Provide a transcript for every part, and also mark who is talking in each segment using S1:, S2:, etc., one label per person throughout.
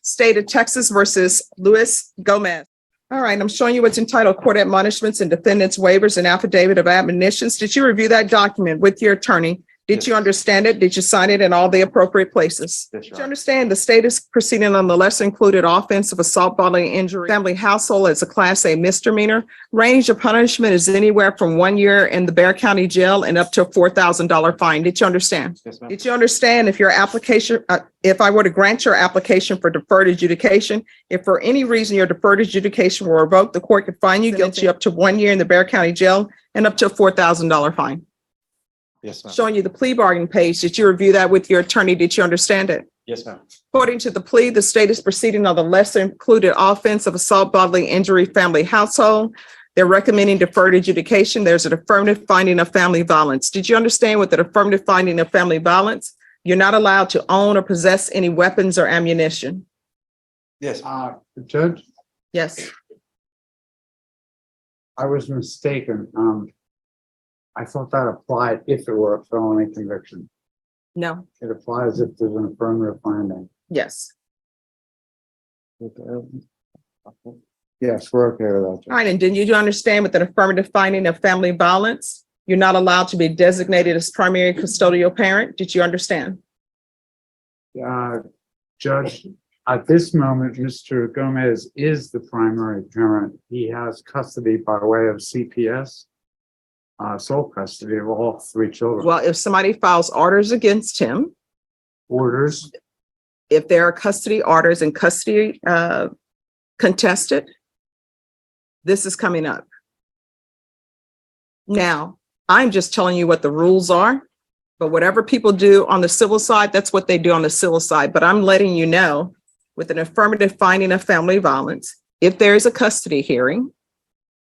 S1: State of Texas versus Luis Gomez. All right, I'm showing you what's entitled Court Admonishments and Defendants Waivers and Affidavit of Admonitions. Did you review that document with your attorney? Did you understand it? Did you sign it in all the appropriate places? Did you understand the state is proceeding on the lesser included offense of assault, bodily injury, family household as a Class A misdemeanor? Range of punishment is anywhere from 1 year in the Bexar County Jail and up to a $4,000 fine. Did you understand?
S2: Yes, ma'am.
S1: Did you understand if your application, if I were to grant your application for deferred adjudication, if for any reason your deferred adjudication were revoked, the court could find you guilty up to 1 year in the Bexar County Jail and up to a $4,000 fine?
S2: Yes, ma'am.
S1: Showing you the plea bargain page. Did you review that with your attorney? Did you understand it?
S2: Yes, ma'am.
S1: According to the plea, the state is proceeding on the lesser included offense of assault, bodily injury, family household. They're recommending deferred adjudication. There's an affirmative finding of family violence. Did you understand with an affirmative finding of family violence, you're not allowed to own or possess any weapons or ammunition?
S2: Yes.
S3: Judge,
S1: Yes.
S3: I was mistaken. I thought that applied if it were a felony conviction.
S1: No.
S3: It applies if there's an affirmative finding.
S1: Yes.
S3: Yes, we're okay with that.
S1: All right. And did you understand with an affirmative finding of family violence, you're not allowed to be designated as primary custodial parent? Did you understand?
S3: Judge, at this moment, Mr. Gomez is the primary parent. He has custody by way of CPS, sole custody of all 3 children.
S1: Well, if somebody files orders against him,
S3: Orders,
S1: if there are custody orders and custody contested, this is coming up. Now, I'm just telling you what the rules are, but whatever people do on the civil side, that's what they do on the civil side. But I'm letting you know, with an affirmative finding of family violence, if there is a custody hearing,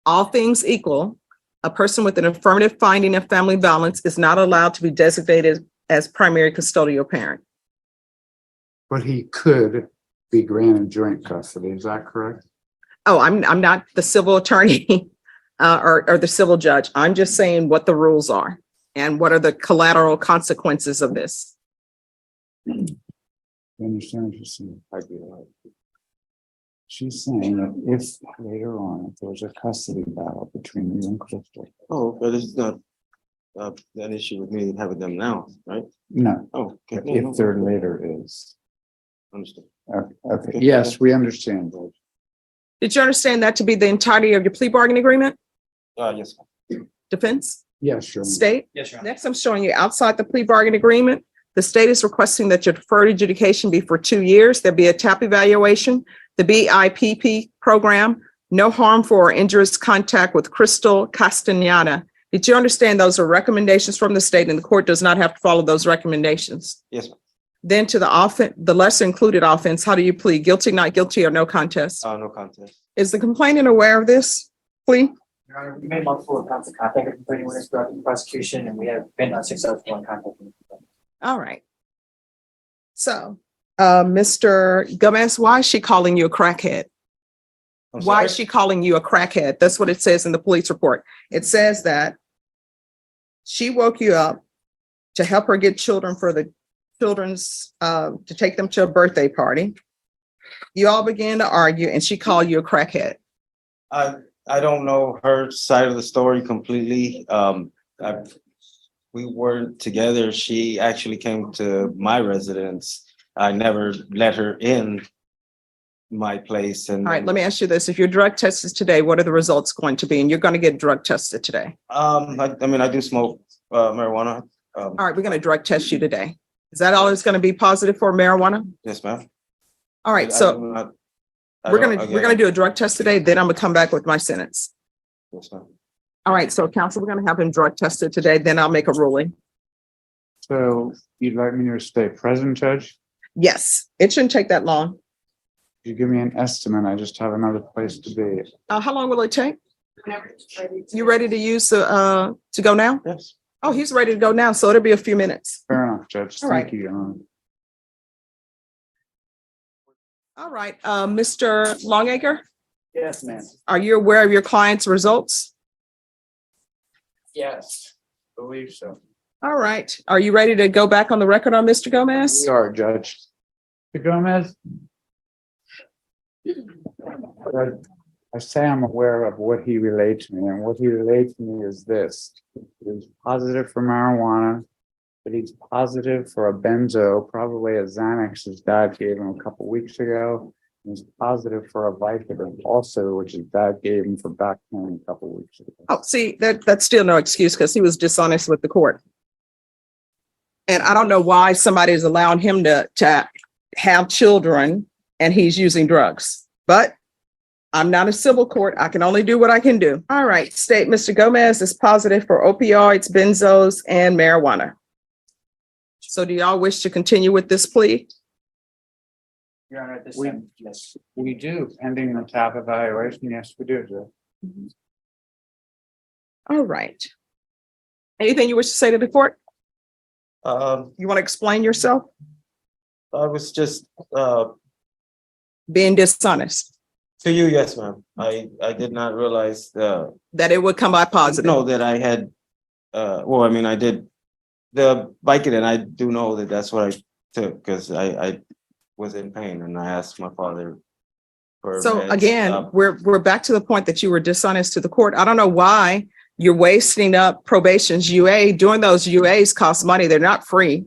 S1: all things equal, a person with an affirmative finding of family violence is not allowed to be designated as primary custodial parent.
S3: but he could be granted joint custody. Is that correct?
S1: Oh, I'm not the civil attorney or the civil judge. I'm just saying what the rules are and what are the collateral consequences of this.
S3: You understand what you're saying? She's saying that if later on, if there's a custody battle between you and Crystal.
S2: Oh, but this is not an issue with me having them now, right?
S3: No,
S2: Oh, okay.
S3: if there later is.
S2: Understood.
S3: Okay, yes, we understand, Judge.
S1: Did you understand that to be the entirety of your plea bargaining agreement?
S2: Yes.
S1: Defense?
S3: Yes, sure.
S1: State?
S2: Yes, Your Honor.
S1: Next, I'm showing you outside the plea bargaining agreement. The state is requesting that your deferred adjudication be for 2 years. There'll be a TAP evaluation, the BIPP program, no harmful or injurious contact with Crystal Castañeda. Did you understand those are recommendations from the state and the court does not have to follow those recommendations?
S2: Yes.
S1: Then to the offense, the lesser included offense, how do you plead? Guilty, not guilty, or no contest?
S2: No contest.
S1: Is the complainant aware of this plea?
S4: Your Honor, we made multiple attempts to contact the complaining witness throughout the prosecution, and we have been unsuccessful in contacting them.
S1: All right. So, Mr. Gomez, why is she calling you a crackhead? Why is she calling you a crackhead? That's what it says in the police report. It says that she woke you up to help her get children for the children's, to take them to a birthday party. You all began to argue and she called you a crackhead.
S2: I don't know her side of the story completely. We weren't together. She actually came to my residence. I never let her in my place. And
S1: All right, let me ask you this. If your drug test is today, what are the results going to be? And you're going to get drug tested today.
S2: I mean, I do smoke marijuana.
S1: All right, we're going to drug test you today. Is that all it's going to be positive for marijuana?
S2: Yes, ma'am.
S1: All right, so we're gonna do a drug test today, then I'm gonna come back with my sentence.
S2: Yes, ma'am.
S1: All right, so counsel, we're gonna have him drug tested today, then I'll make a ruling.
S3: So you'd like me to stay present, Judge?
S1: Yes, it shouldn't take that long.
S3: You give me an estimate, I just have another place to be.
S1: How long will it take? You ready to use to go now?
S2: Yes.
S1: Oh, he's ready to go now, so it'll be a few minutes.
S3: Fair enough, Judge.
S1: All
S3: Thank
S1: right.
S3: you, Your Honor.
S1: All right, Mr. Longacre,
S4: Yes, ma'am.
S1: are you aware of your client's results?
S4: Yes, believe so.
S1: All right, are you ready to go back on the record on Mr. Gomez?
S3: We are, Judge. Mr. Gomez, But I say I'm aware of what he relayed to me, and what he relayed to me is this. He's positive for marijuana, but he's positive for a benzo, probably a Xanax his dad gave him a couple weeks ago. He's positive for a Vicodin also, which his dad gave him for back pain a couple weeks ago.
S1: Oh, see, that's still no excuse because he was dishonest with the court. And I don't know why somebody is allowing him to have children and he's using drugs, but I'm not a civil court. I can only do what I can do. All right, state Mr. Gomez is positive for opioids, benzos, and marijuana. So do y'all wish to continue with this plea?
S4: Your Honor, at this
S3: We-
S4: time, yes.
S3: We do, pending the TAP evaluation, yes, we do, Joe.
S1: All right. Anything you wish to say to the court? You want to explain yourself?
S2: I was just,
S1: Being dishonest,
S2: to you, yes, ma'am. I did not realize,
S1: that it would come by positive.
S2: no, that I had, well, I mean, I did the Vicodin. I do know that that's what I took because I was in pain and I asked my father for
S1: So
S2: meds.
S1: again, we're back to the point that you were dishonest to the court. I don't know why you're wasting up probation's UA. Doing those UAs cost money. They're not free.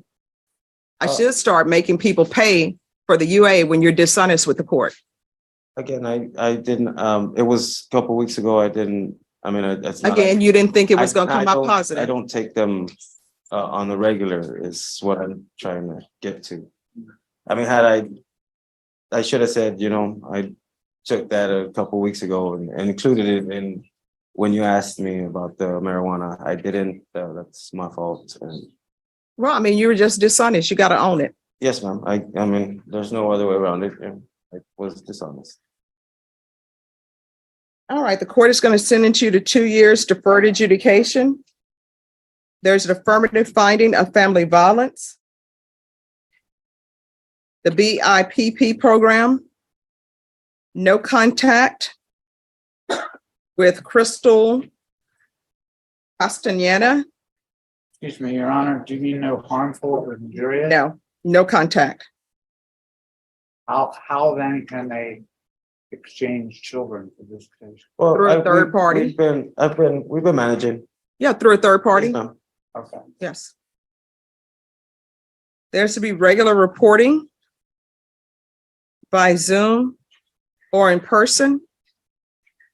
S1: I should start making people pay for the UA when you're dishonest with the court.
S2: Again, I didn't, it was a couple weeks ago. I didn't, I mean, it's not.
S1: Again, you didn't think it was
S2: I-
S1: going to come
S2: I
S1: out
S2: don't- I
S1: positive.
S2: don't take them on the regular is what I'm trying to get to. I mean, I should have said, I took that a couple weeks ago and included it in when you asked me about the marijuana. I didn't, that's my fault. And
S1: Well, I mean, you were just dishonest. You got to own it.
S2: yes, ma'am, I mean, there's no other way around it. And I was dishonest.
S1: All right, the court is going to sentence you to 2 years deferred adjudication. There's an affirmative finding of family violence. The BIPP program. No contact with Crystal Castaneda.
S3: Excuse me, Your Honor, do you mean no harmful or injurious?
S1: No contact.
S3: How then can they exchange children for this case?
S2: Well,
S1: Through a third party.
S2: We've been managing.
S1: Yeah, through a third party.
S2: Yes, ma'am.
S3: Okay.
S1: Yes. There's to be regular reporting by Zoom or in person.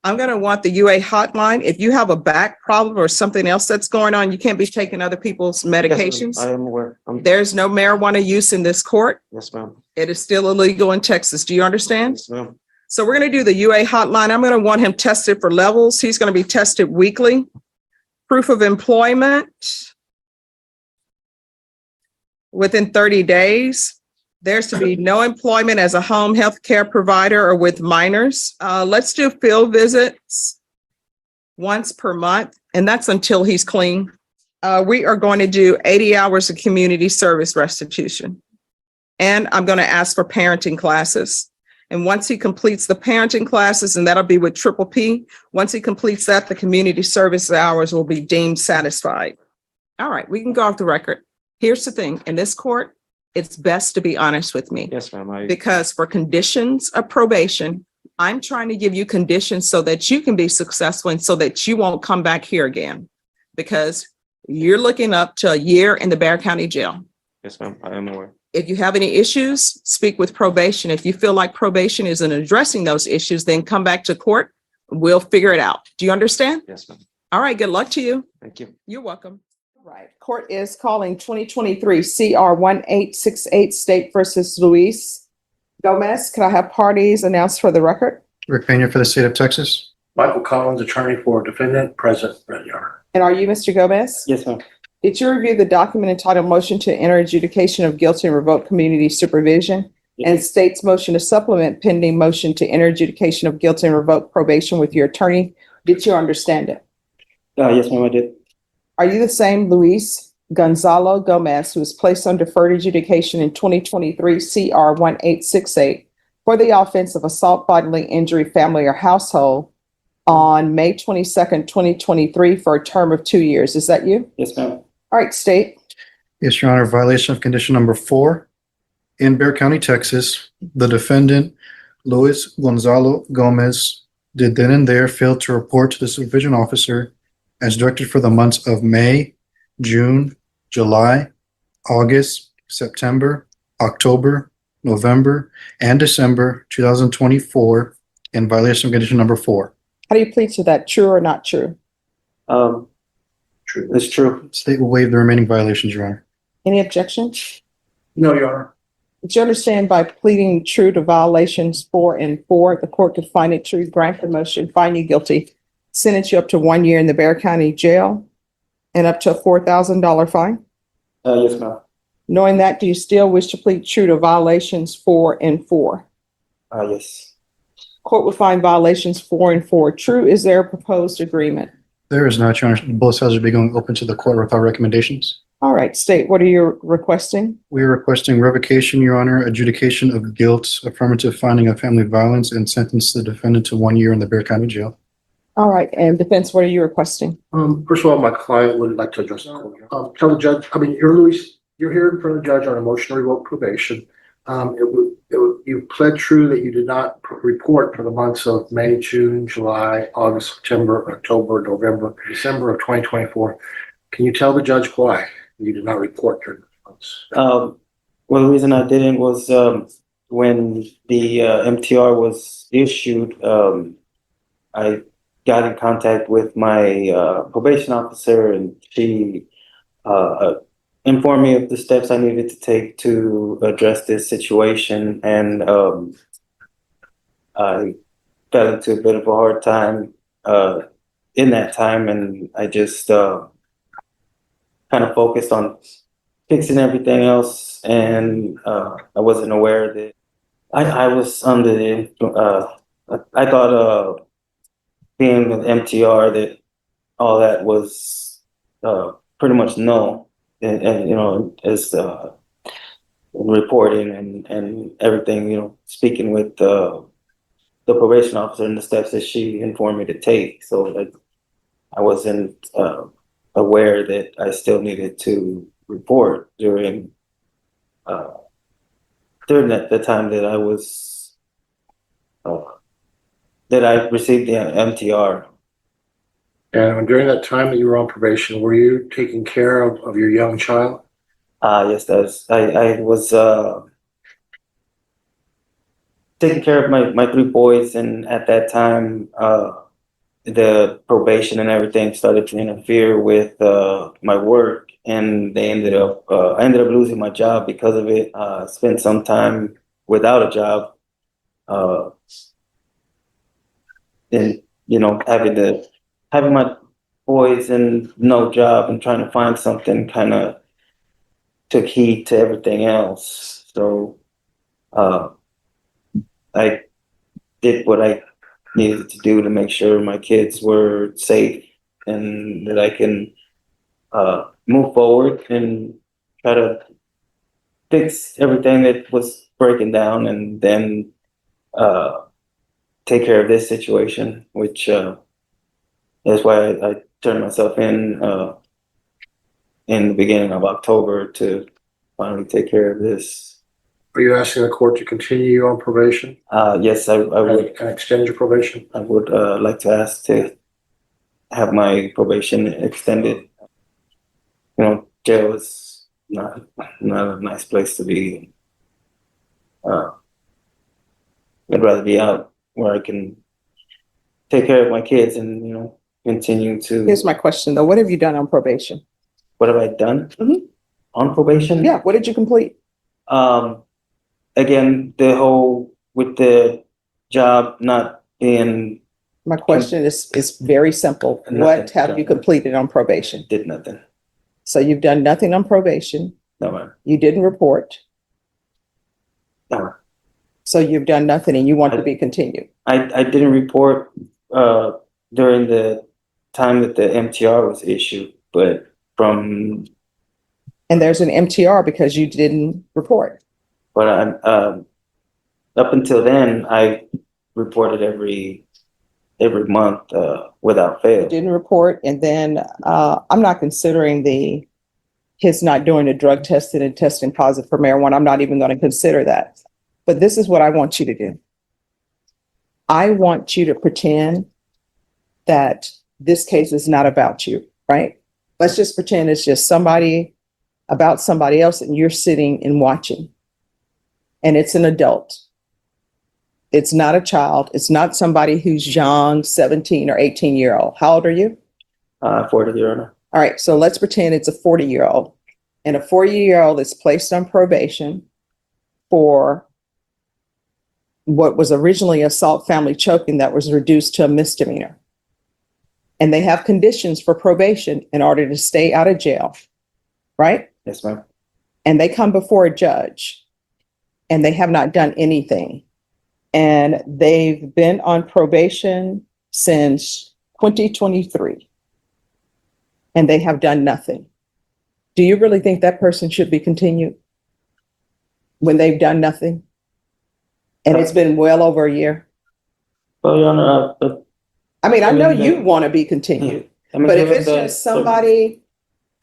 S1: I'm going to want the UA hotline. If you have a back problem or something else that's going on, you can't be taking other people's
S2: Yes, ma'am.
S1: medications.
S2: I am aware.
S1: There's no marijuana use in this court.
S2: Yes, ma'am.
S1: It is still illegal in Texas. Do you understand?
S2: Yes, ma'am.
S1: So we're going to do the UA hotline. I'm going to want him tested for levels. He's going to be tested weekly. Proof of employment within 30 days. There's to be no employment as a home health care provider or with minors. Let's do field visits once per month, and that's until he's clean. We are going to do 80 hours of community service restitution. And I'm going to ask for parenting classes. And once he completes the parenting classes, and that'll be with Triple P, once he completes that, the community service hours will be deemed satisfied. All right, we can go off the record. Here's the thing, in this court, it's best to be honest with me.
S2: Yes, ma'am.
S1: Because for conditions of probation, I'm trying to give you conditions so that you can be successful and so that you won't come back here again. Because you're looking up to a year in the Bexar County Jail.
S2: Yes, ma'am. I am aware.
S1: If you have any issues, speak with probation. If you feel like probation isn't addressing those issues, then come back to court. We'll figure it out. Do you understand?
S2: Yes, ma'am.
S1: All right, good luck to you.
S2: Thank you.
S1: You're welcome. Right. Court is calling 2023 CR 1868 State versus Luis Gomez. Can I have parties announced for the record?
S5: Rick Pena for the state of Texas.
S6: Michael Collins, attorney for defendant, present, Brett Yarder.
S1: And are you Mr. Gomez?
S6: Yes, ma'am.
S1: Did you review the document entitled Motion to Enter Adjudication of Guilty and Revoke Community Supervision and state's motion to supplement pending motion to enter adjudication of guilty and revoke probation with your attorney? Did you understand it?
S6: Yes, ma'am, I did.
S1: Are you the same Luis Gonzalo Gomez who was placed on deferred adjudication in 2023 CR 1868 for the offense of assault, bodily injury, family, or household on May 22nd, 2023 for a term of 2 years? Is that you?
S6: Yes, ma'am.
S1: All right, state.
S5: Yes, Your Honor, violation of condition number 4. In Bexar County, Texas, the defendant Luis Gonzalo Gomez did then and there fail to report to the supervision officer as directed for the months of May, June, July, August, September, October, November, and December 2024 in violation of condition number 4.
S1: How do you plead to that? True or not true?
S2: True. It's true.
S5: State will waive the remaining violations, Your Honor.
S1: Any objection?
S6: No, Your Honor.
S1: Did you understand by pleading true to violations 4 and 4, the court could find it true, grant the motion, find you guilty, sentence you up to 1 year in the Bexar County Jail and up to a $4,000 fine?
S2: Yes, ma'am.
S1: Knowing that, do you still wish to plead true to violations 4 and 4?
S2: Yes.
S1: Court would find violations 4 and 4 true. Is there a proposed agreement?
S5: There is not, Your Honor. Both sides will be going open to the court with our recommendations.
S1: All right, state, what are you requesting?
S5: We are requesting revocation, Your Honor, adjudication of guilt, affirmative finding of family violence, and sentence the defendant to 1 year in the Bexar County Jail.
S1: All right, and defense, what are you requesting?
S6: First of all, my client would like to address the court. Tell the judge, you're here in front of the judge on a motion to revoke probation. You pled true that you did not report for the months of May, June, July, August, September, October, November, December of 2024. Can you tell the judge why you did not report during those months?
S2: Well, the reason I didn't was when the MTR was issued, I got in contact with my probation officer, and she informed me of the steps I needed to take to address this situation. And I fell into a bit of a hard time in that time, and I just kind of focused on fixing everything else, and I wasn't aware that I was under the I thought being with MTR that all that was pretty much no, and you know, as reporting and everything, you know, speaking with the probation officer and the steps that she informed me to take. So like, I wasn't aware that I still needed to report during the time that I was that I received the MTR.
S6: And during that time that you were on probation, were you taking care of your young child?
S2: Yes, I was taking care of my 3 boys, and at that time the probation and everything started to interfere with my work, and they ended up I ended up losing my job because of it. Spent some time without a job, and you know, having my boys and no job and trying to find something kind of took heed to everything else. So I did what I needed to do to make sure my kids were safe and that I can move forward and try to fix everything that was breaking down, and then take care of this situation, which is why I turned myself in the beginning of October to finally take care of this.
S6: Are you asking the court to continue you on probation?
S2: Yes, I would.
S6: And extend your probation?
S2: I would like to ask to have my probation extended. You know, jail is not a nice place to be. I'd rather be out where I can take care of my kids and, you know, continue to.
S1: Here's my question though. What have you done on probation?
S2: What have I done
S1: Mhm.
S2: on probation?
S1: Yeah, what did you complete?
S2: Again, the whole with the job not being.
S1: My question is very simple. What have you completed on probation?
S2: Did nothing.
S1: So you've done nothing on probation.
S2: No, ma'am.
S1: You didn't report.
S2: No, ma'am.
S1: So you've done nothing and you want to be continued.
S2: I didn't report during the time that the MTR was issued, but from.
S1: And there's an MTR because you didn't report.
S2: But up until then, I reported every month without fail.
S1: You didn't report, and then I'm not considering his not doing a drug testing and testing positive for marijuana. I'm not even going to consider that. But this is what I want you to do. I want you to pretend that this case is not about you, right? Let's just pretend it's just about somebody else and you're sitting and watching. And it's an adult. It's not a child. It's not somebody who's young, 17 or 18-year-old. How old are you?
S7: 40, Your Honor.
S1: All right, so let's pretend it's a 40-year-old. And a 40-year-old is placed on probation for what was originally assault, family choking that was reduced to a misdemeanor. And they have conditions for probation in order to stay out of jail, right?
S7: Yes, ma'am.
S1: And they come before a judge and they have not done anything. And they've been on probation since 2023. And they have done nothing. Do you really think that person should be continued when they've done nothing? And it's been well over a year.
S7: Well, Your Honor,
S1: I mean, I know you want to be continued, but if it's just somebody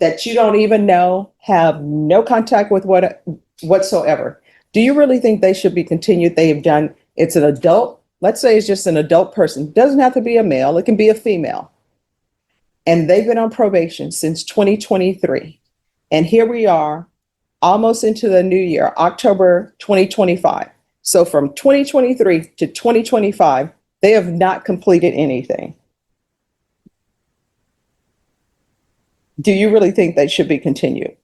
S1: that you don't even know, have no contact with whatsoever, do you really think they should be continued? They have done, it's an adult, let's say it's just an adult person, doesn't have to be a male, it can be a female. And they've been on probation since 2023. And here we are, almost into the new year, October 2025. So from 2023 to 2025, they have not completed anything. Do you really think they should be continued?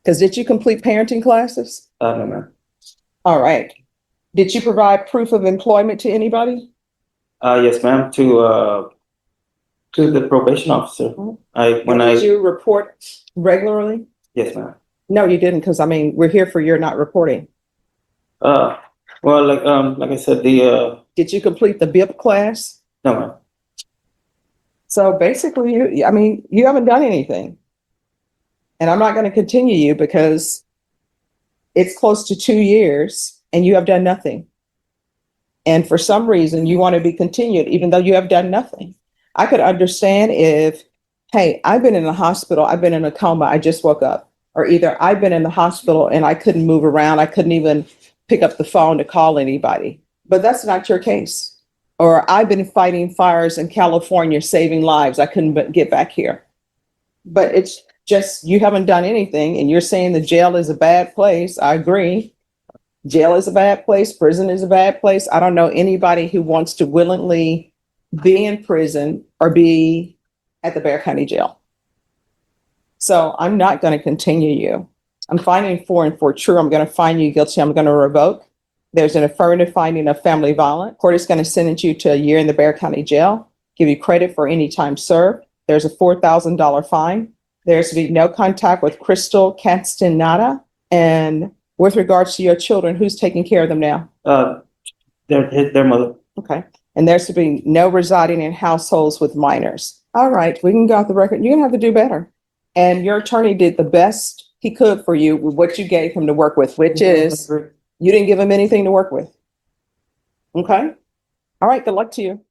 S1: Because did you complete parenting classes?
S7: No, ma'am.
S1: All right. Did you provide proof of employment to anybody?
S7: Yes, ma'am, to the probation officer.
S1: Did you report regularly?
S7: Yes, ma'am.
S1: No, you didn't, because I mean, we're here for your not reporting.
S7: Well, like I said,
S1: Did you complete the BIP class?
S7: no, ma'am.
S1: So basically, you haven't done anything. And I'm not going to continue you because it's close to 2 years and you have done nothing. And for some reason, you want to be continued, even though you have done nothing. I could understand if, hey, I've been in the hospital, I've been in a coma, I just woke up. Or either I've been in the hospital and I couldn't move around, I couldn't even pick up the phone to call anybody. But that's not your case. Or I've been fighting fires in California, saving lives, I couldn't get back here. But it's just, you haven't done anything and you're saying the jail is a bad place. I agree. Jail is a bad place. Prison is a bad place. I don't know anybody who wants to willingly be in prison or be at the Bexar County Jail. So I'm not going to continue you. I'm finding 4 and 4 true. I'm going to find you guilty. I'm going to revoke. There's an affirmative finding of family violence. Court is going to sentence you to a year in the Bexar County Jail, give you credit for any time served. There's a $4,000 fine. There's to be no contact with Crystal Castaneda. And with regards to your children, who's taking care of them now?
S7: Their mother.
S1: Okay. And there's to be no residing in households with minors. All right, we can go off the record. You're gonna have to do better. And your attorney did the best he could for you with what you gave him to work with, which is you didn't give him anything to work with. Okay. All right, good luck to you.